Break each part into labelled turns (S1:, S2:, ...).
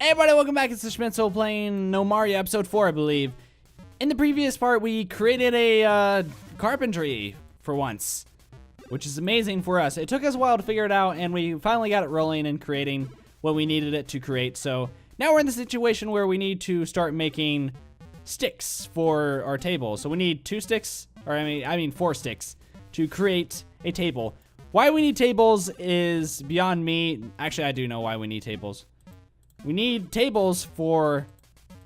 S1: Hey everybody, welcome back. It's the Schmidtzle playing Gnomoria episode 4, I believe. In the previous part, we created a carpentry for once, which is amazing for us. It took us a while to figure it out, and we finally got it rolling and creating what we needed it to create. So now we're in the situation where we need to start making sticks for our table. So we need 2 sticks, or I mean 4 sticks to create a table. Why we need tables is beyond me. Actually, I do know why we need tables. We need tables for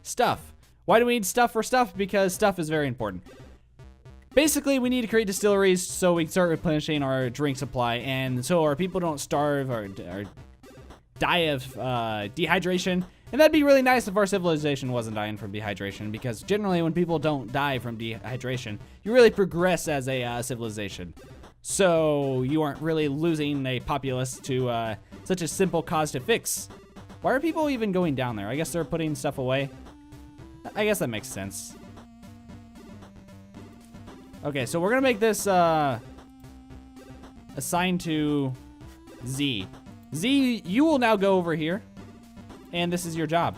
S1: stuff. Why do we need stuff for stuff? Because stuff is very important. Basically, we need to create distilleries so we can start replenishing our drink supply, and so our people don't starve or die of dehydration. And that'd be really nice if our civilization wasn't dying from dehydration, because generally when people don't die from dehydration, you really progress as a civilization. So you aren't really losing a populace to such a simple cause to fix. Why are people even going down there? I guess they're putting stuff away. I guess that makes sense. Okay, so we're gonna make this assigned to Z. Z, you will now go over here, and this is your job.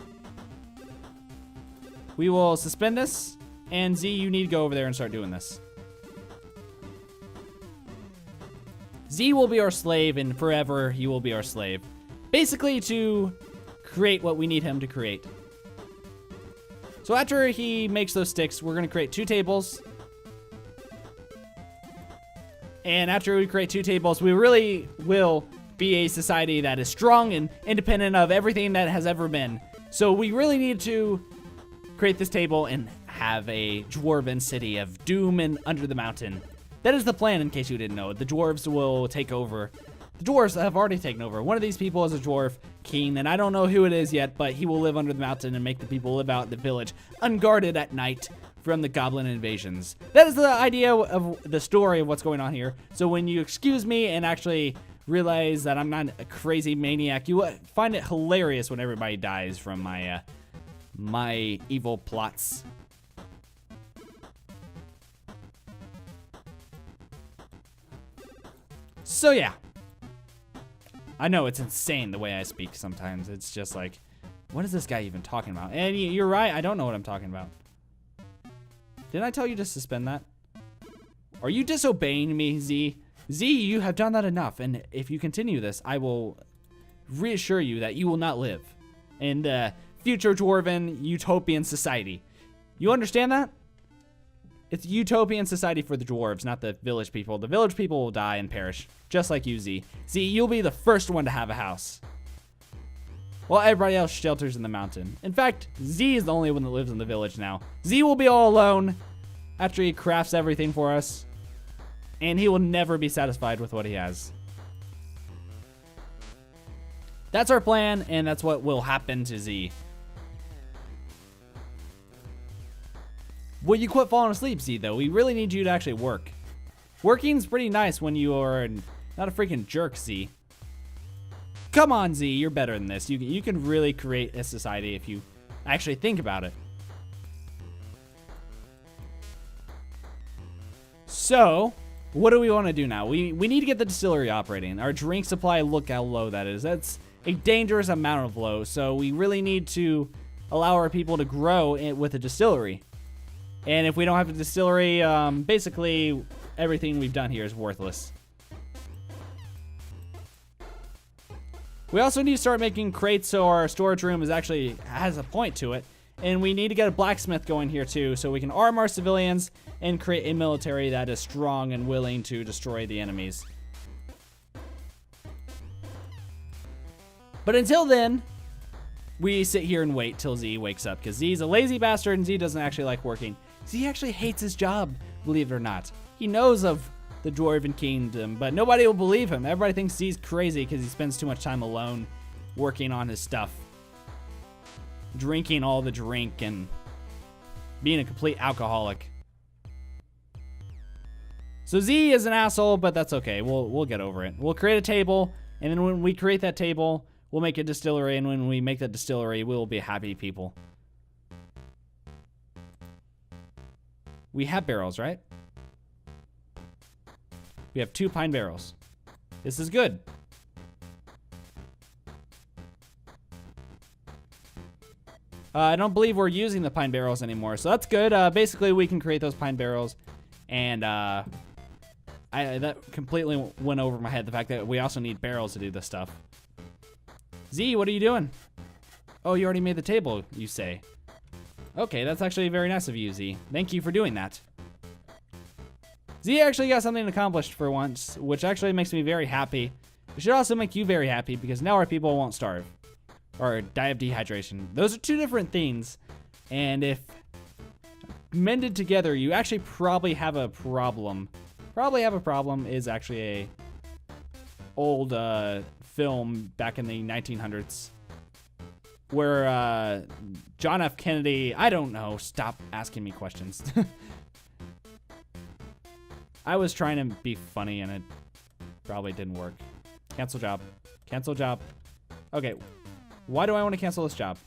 S1: We will suspend this, and Z, you need to go over there and start doing this. Z will be our slave, and forever he will be our slave. Basically to create what we need him to create. So after he makes those sticks, we're gonna create 2 tables. And after we create 2 tables, we really will be a society that is strong and independent of everything that has ever been. So we really need to create this table and have a dwarven city of doom and under the mountain. That is the plan, in case you didn't know. The dwarves will take over. The dwarves have already taken over. One of these people is a dwarf king, and I don't know who it is yet, but he will live under the mountain and make the people live out in the village, unguarded at night from the goblin invasions. That is the idea of the story of what's going on here. So when you excuse me and actually realize that I'm not a crazy maniac, you find it hilarious when everybody dies from my my evil plots. So yeah. I know it's insane the way I speak sometimes. It's just like, what is this guy even talking about? And you're right, I don't know what I'm talking about. Didn't I tell you to suspend that? Are you disobeying me, Z? Z, you have done that enough, and if you continue this, I will reassure you that you will not live in the future dwarven utopian society. You understand that? It's utopian society for the dwarves, not the village people. The village people will die and perish, just like you, Z. Z, you'll be the first one to have a house, while everybody else shelters in the mountain. In fact, Z is the only one that lives in the village now. Z will be all alone after he crafts everything for us, and he will never be satisfied with what he has. That's our plan, and that's what will happen to Z. Will you quit falling asleep, Z, though? We really need you to actually work. Working's pretty nice when you are not a freaking jerk, Z. Come on, Z, you're better than this. You can really create a society if you actually think about it. So, what do we want to do now? We need to get the distillery operating. Our drink supply, look how low that is. That's a dangerous amount of low. So we really need to allow our people to grow with a distillery. And if we don't have a distillery, basically everything we've done here is worthless. We also need to start making crates so our storage room has a point to it. And we need to get a blacksmith going here too, so we can arm our civilians and create a military that is strong and willing to destroy the enemies. But until then, we sit here and wait till Z wakes up, because Z's a lazy bastard and Z doesn't actually like working. Z actually hates his job, believe it or not. He knows of the Dwarven Kingdom, but nobody will believe him. Everybody thinks Z's crazy because he spends too much time alone working on his stuff. Drinking all the drink and being a complete alcoholic. So Z is an asshole, but that's okay. We'll get over it. We'll create a table, and then when we create that table, we'll make a distillery, and when we make that distillery, we will be happy people. We have barrels, right? We have 2 pine barrels. This is good. I don't believe we're using the pine barrels anymore, so that's good. Basically, we can create those pine barrels, and that completely went over my head, the fact that we also need barrels to do this stuff. Z, what are you doing? Oh, you already made the table, you say. Okay, that's actually very nice of you, Z. Thank you for doing that. Z actually got something accomplished for once, which actually makes me very happy. It should also make you very happy, because now our people won't starve or die of dehydration. Those are two different things, and if mended together, you actually probably have a problem. Probably have a problem is actually a old film back in the 1900s where John F. Kennedy, I don't know, stop asking me questions. I was trying to be funny and it probably didn't work. Cancel job. Cancel job. Okay, why do I want to cancel this job?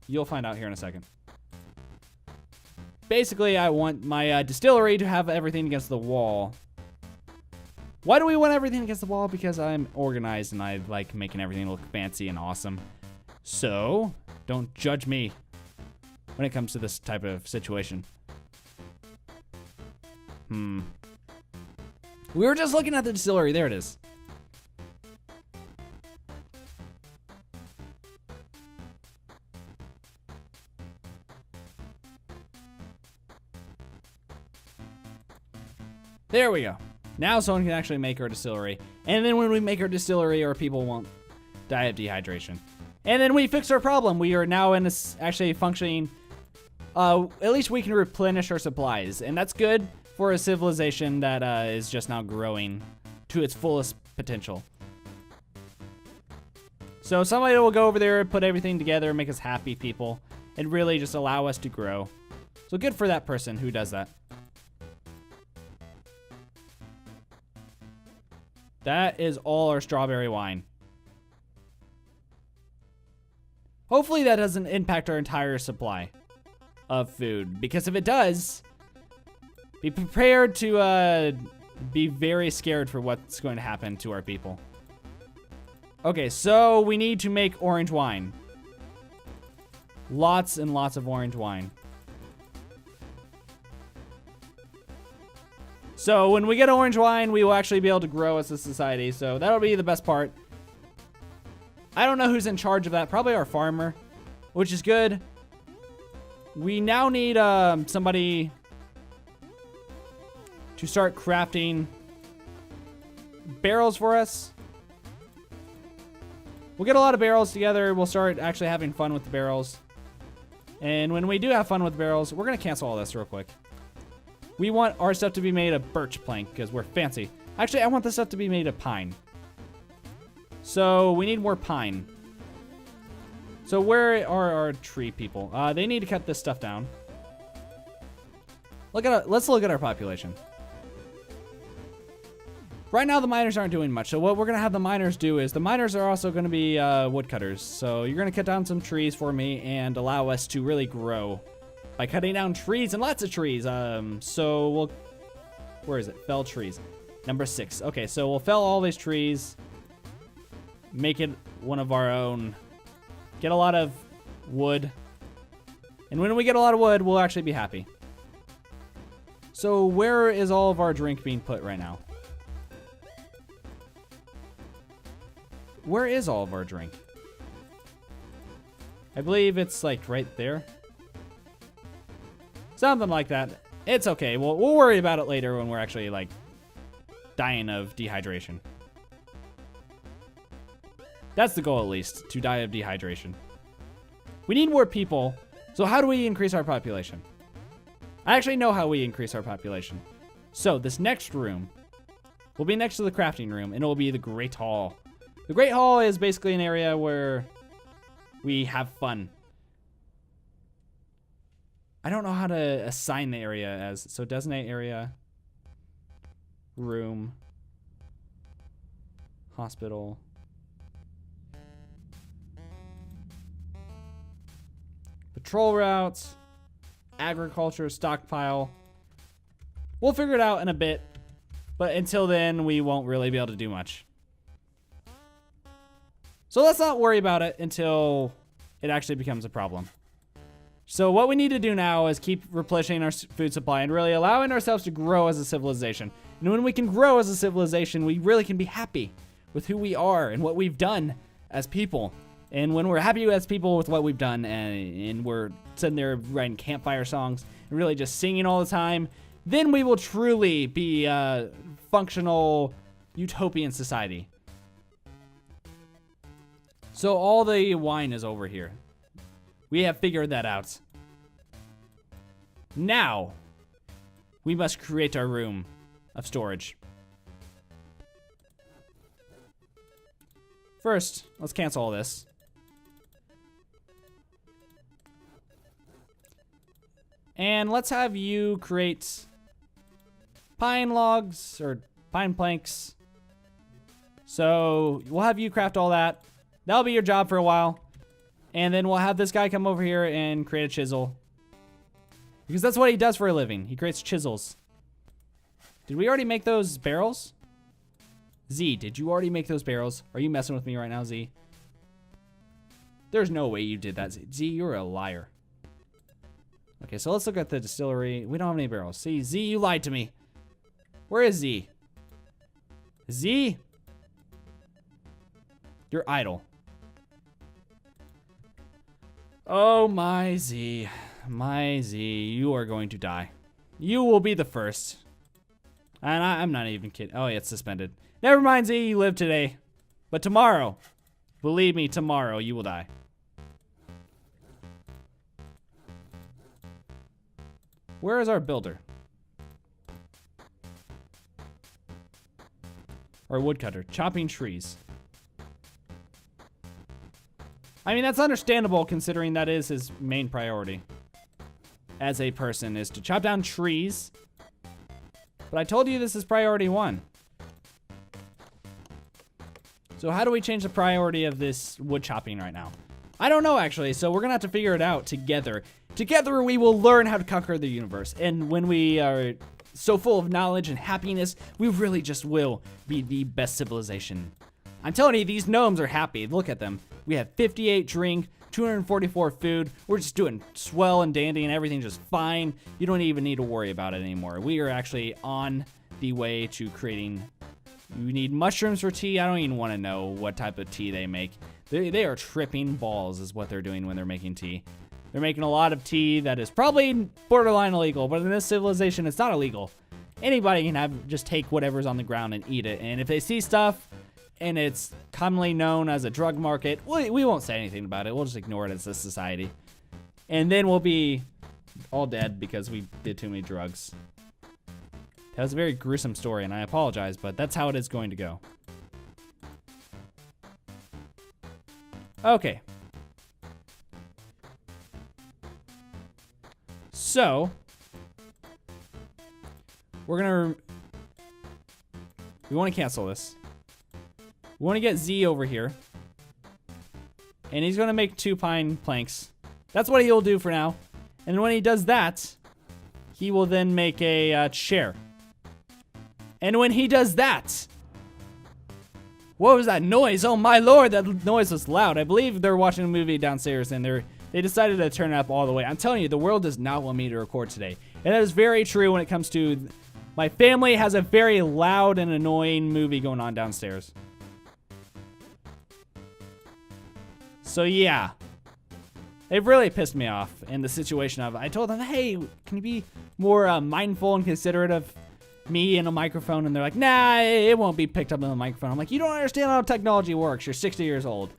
S1: You'll find out here in a second. Basically, I want my distillery to have everything against the wall. Why do we want everything against the wall? Because I'm organized and I like making everything look fancy and awesome. So, don't judge me when it comes to this type of situation. We were just looking at the distillery. There it is. There we go. Now someone can actually make our distillery. And then when we make our distillery, our people won't die of dehydration. And then we fixed our problem. We are now in this actually functioning, at least we can replenish our supplies. And that's good for a civilization that is just now growing to its fullest potential. So somebody will go over there, put everything together, make us happy people, and really just allow us to grow. So good for that person who does that. That is all our strawberry wine. Hopefully that doesn't impact our entire supply of food, because if it does, be prepared to be very scared for what's going to happen to our people. Okay, so we need to make orange wine. Lots and lots of orange wine. So when we get orange wine, we will actually be able to grow as a society. So that'll be the best part. I don't know who's in charge of that. Probably our farmer, which is good. We now need somebody to start crafting barrels for us. We'll get a lot of barrels together. We'll start actually having fun with the barrels. And when we do have fun with the barrels, we're going to cancel all this real quick. We want our stuff to be made of birch plank because we're fancy. Actually, I want this stuff to be made of pine. So we need more pine. So where are our tree people? They need to cut this stuff down. Let's look at our population. Right now, the miners aren't doing much. So what we're going to have the miners do is the miners are also going to be woodcutters. So you're going to cut down some trees for me and allow us to really grow by cutting down trees and lots of trees. So we'll, where is it? Fell trees. Number 6. Okay, so we'll fell all these trees. Make it one of our own. Get a lot of wood. And when we get a lot of wood, we'll actually be happy. So where is all of our drink being put right now? Where is all of our drink? I believe it's like right there. Something like that. It's okay. We'll worry about it later when we're actually like dying of dehydration. That's the goal, at least, to die of dehydration. We need more people. So how do we increase our population? I actually know how we increase our population. So this next room will be next to the crafting room, and it will be the Great Hall. The Great Hall is basically an area where we have fun. I don't know how to assign the area as, so designate area, room, hospital, patrol routes, agriculture, stockpile. We'll figure it out in a bit, but until then, we won't really be able to do much. So let's not worry about it until it actually becomes a problem. So what we need to do now is keep replenishing our food supply and really allowing ourselves to grow as a civilization. And when we can grow as a civilization, we really can be happy with who we are and what we've done as people. And when we're happy as people with what we've done and we're sitting there writing campfire songs and really just singing all the time, then we will truly be a functional utopian society. So all the wine is over here. We have figured that out. Now, we must create our room of storage. First, let's cancel all this. And let's have you create pine logs or pine planks. So we'll have you craft all that. That'll be your job for a while. And then we'll have this guy come over here and create a chisel. Because that's what he does for a living. He creates chisels. Did we already make those barrels? Z, did you already make those barrels? Are you messing with me right now, Z? There's no way you did that, Z. Z, you're a liar. Okay, so let's look at the distillery. We don't have any barrels. See, Z, you lied to me. Where is Z? Z? You're idle. Oh, my Z. My Z, you are going to die. You will be the first. And I'm not even kidding. Oh, yeah, it's suspended. Never mind, Z, you live today. But tomorrow, believe me, tomorrow you will die. Where is our builder? Or woodcutter? Chopping trees. I mean, that's understandable considering that is his main priority as a person, is to chop down trees. But I told you this is priority 1. So how do we change the priority of this wood chopping right now? I don't know, actually, so we're gonna have to figure it out together. Together we will learn how to conquer the universe. And when we are so full of knowledge and happiness, we really just will be the best civilization. I'm telling you, these gnomes are happy. Look at them. We have 58 drink, 244 food. We're just doing swell and dandy and everything just fine. You don't even need to worry about it anymore. We are actually on the way to creating. You need mushrooms for tea. I don't even want to know what type of tea they make. They are tripping balls is what they're doing when they're making tea. They're making a lot of tea that is probably borderline illegal, but in this civilization, it's not illegal. Anybody can just take whatever's on the ground and eat it. And if they see stuff and it's commonly known as a drug market, we won't say anything about it. We'll just ignore it as a society. And then we'll be all dead because we did too many drugs. That was a very gruesome story, and I apologize, but that's how it is going to go. Okay. So, we want to cancel this. We want to get Z over here. And he's going to make 2 pine planks. That's what he'll do for now. And when he does that, he will then make a chair. And when he does that, what was that noise? Oh my lord, that noise was loud. I believe they're watching a movie downstairs and they decided to turn it up all the way. I'm telling you, the world does not want me to record today. And that is very true when it comes to my family has a very loud and annoying movie going on downstairs. So yeah, they've really pissed me off in the situation of, I told them, hey, can you be more mindful and considerate of me and a microphone? And they're like, nah, it won't be picked up on the microphone. I'm like, you don't understand how technology works. You're 60 years old.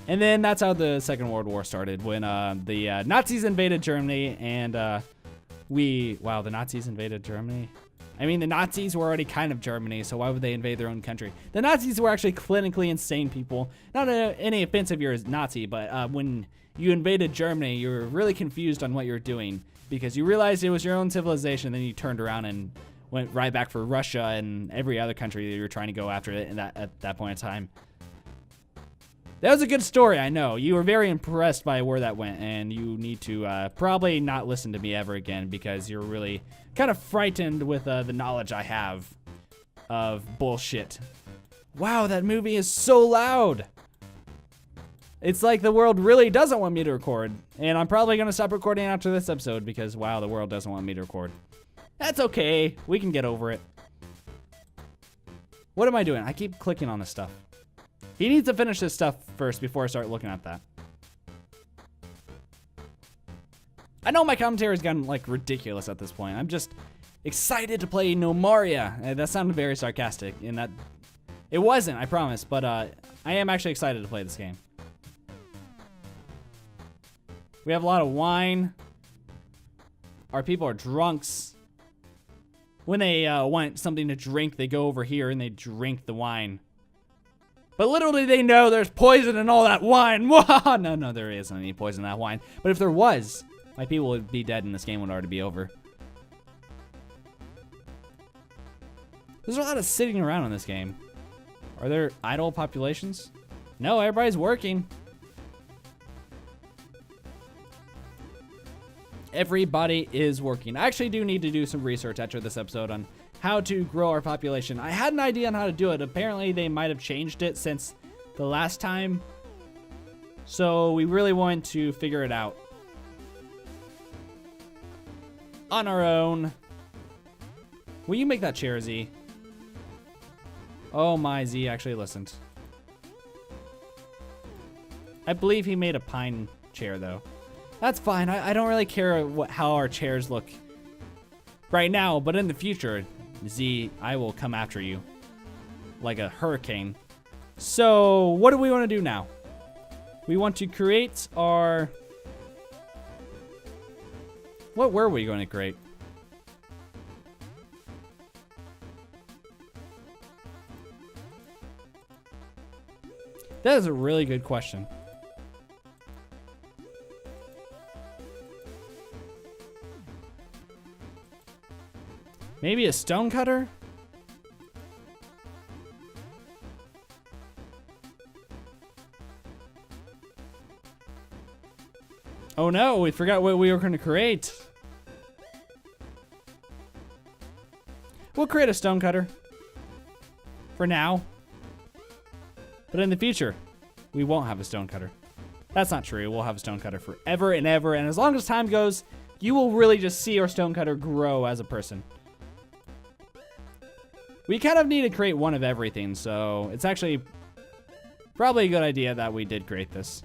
S1: And then that's how the Second World War started, when the Nazis invaded Germany, and wow, the Nazis invaded Germany? I mean, the Nazis were already kind of Germany, so why would they invade their own country? The Nazis were actually clinically insane people. Not any offense if you're a Nazi, but when you invaded Germany, you were really confused on what you were doing, because you realized it was your own civilization, then you turned around and went right back for Russia and every other country that you were trying to go after it at that point in time. That was a good story, I know. You were very impressed by where that went, and you need to probably not listen to me ever again, because you're really kind of frightened with the knowledge I have of bullshit. Wow, that movie is so loud. It's like the world really doesn't want me to record. And I'm probably going to stop recording after this episode because, wow, the world doesn't want me to record. That's okay. We can get over it. What am I doing? I keep clicking on this stuff. He needs to finish this stuff first before I start looking at that. I know my commentary has gotten, like, ridiculous at this point. I'm just excited to play Gnomoria. That sounded very sarcastic, and that... It wasn't, I promise, but I am actually excited to play this game. We have a lot of wine. Our people are drunks. When they want something to drink, they go over here and they drink the wine. But literally they know there's poison in all that wine. No, there isn't any poison in that wine. But if there was, my people would be dead and this game would already be over. There's a lot of sitting around in this game. Are there idle populations? No, everybody's working. Everybody is working. I actually do need to do some research after this episode on how to grow our population. I had an idea on how to do it. Apparently they might have changed it since the last time. So we really want to figure it out on our own. Will you make that chair, Z? Oh my, Z actually listened. I believe he made a pine chair though. That's fine. I don't really care how our chairs look right now, but in the future, Z, I will come after you like a hurricane. So what do we want to do now? We want to create our... What were we going to create? That is a really good question. Maybe a stone cutter? Oh no, we forgot what we were going to create. We'll create a stone cutter. For now. But in the future, we won't have a stone cutter. That's not true. We'll have a stone cutter forever and ever. And as long as time goes, you will really just see our stone cutter grow as a person. We kind of need to create one of everything, so it's actually probably a good idea that we did create this.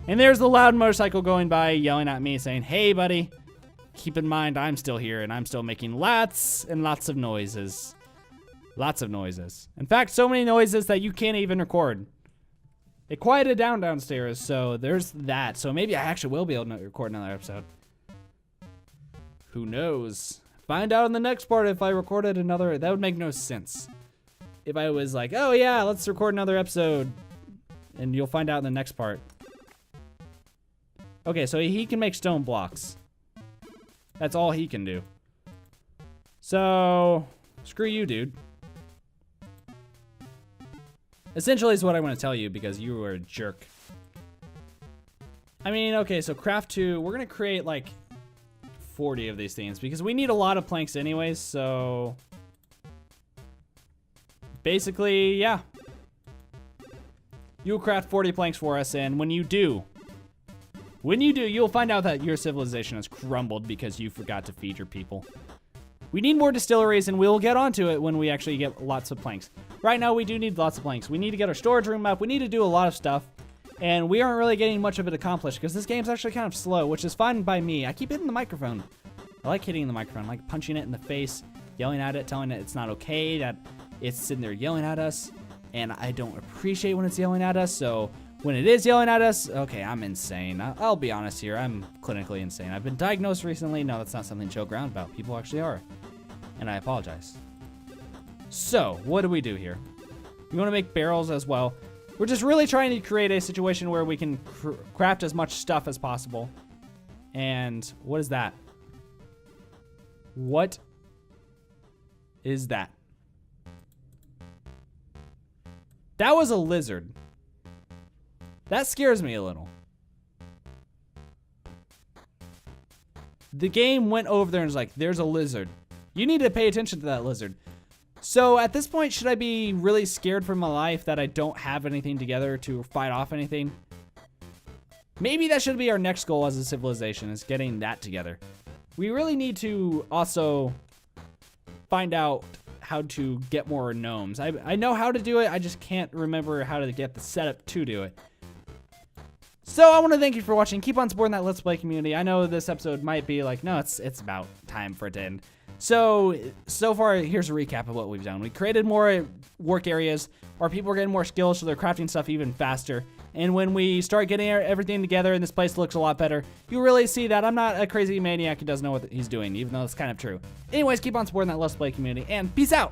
S1: And there's the loud motorcycle going by, yelling at me, saying, "Hey, buddy, keep in mind I'm still here, and I'm still making lots and lots of noises. Lots of noises. In fact, so many noises that you can't even record." It quieted down downstairs, so there's that. So maybe I actually will be able to record another episode. Who knows? Find out in the next part if I recorded another. That would make no sense. If I was like, oh yeah, let's record another episode. And you'll find out in the next part. Okay, so he can make stone blocks. That's all he can do. So, screw you, dude. Essentially is what I want to tell you because you were a jerk. I mean, okay, so craft 2, we're going to create like 40 of these things because we need a lot of planks anyways, so basically, yeah. You'll craft 40 planks for us, and when you do, you'll find out that your civilization has crumbled because you forgot to feed your people. We need more distilleries, and we'll get onto it when we actually get lots of planks. Right now, we do need lots of planks. We need to get our storage room up. We need to do a lot of stuff. And we aren't really getting much of it accomplished because this game's actually kind of slow, which is fine by me. I keep hitting the microphone. I like hitting the microphone. I like punching it in the face, yelling at it, telling it it's not okay, that it's sitting there yelling at us. And I don't appreciate when it's yelling at us, so when it is yelling at us, okay, I'm insane. I'll be honest here. I'm clinically insane. I've been diagnosed recently. No, that's not something to joke around about. People actually are. And I apologize. So, what do we do here? We want to make barrels as well. We're just really trying to create a situation where we can craft as much stuff as possible. And what is that? What is that? That was a lizard. That scares me a little. The game went over there and was like, there's a lizard. You need to pay attention to that lizard. So at this point, should I be really scared for my life that I don't have anything together to fight off anything? Maybe that should be our next goal as a civilization, is getting that together. We really need to also find out how to get more gnomes. I know how to do it, I just can't remember how to get the setup to do it. So I want to thank you for watching. Keep on supporting that Let's Play community. I know this episode might be like, no, it's about time for it to end. So far, here's a recap of what we've done. We created more work areas. Our people are getting more skills, so they're crafting stuff even faster. And when we start getting everything together and this place looks a lot better, you really see that I'm not a crazy maniac who doesn't know what he's doing, even though it's kind of true. Anyways, keep on supporting that Let's Play community, and peace out!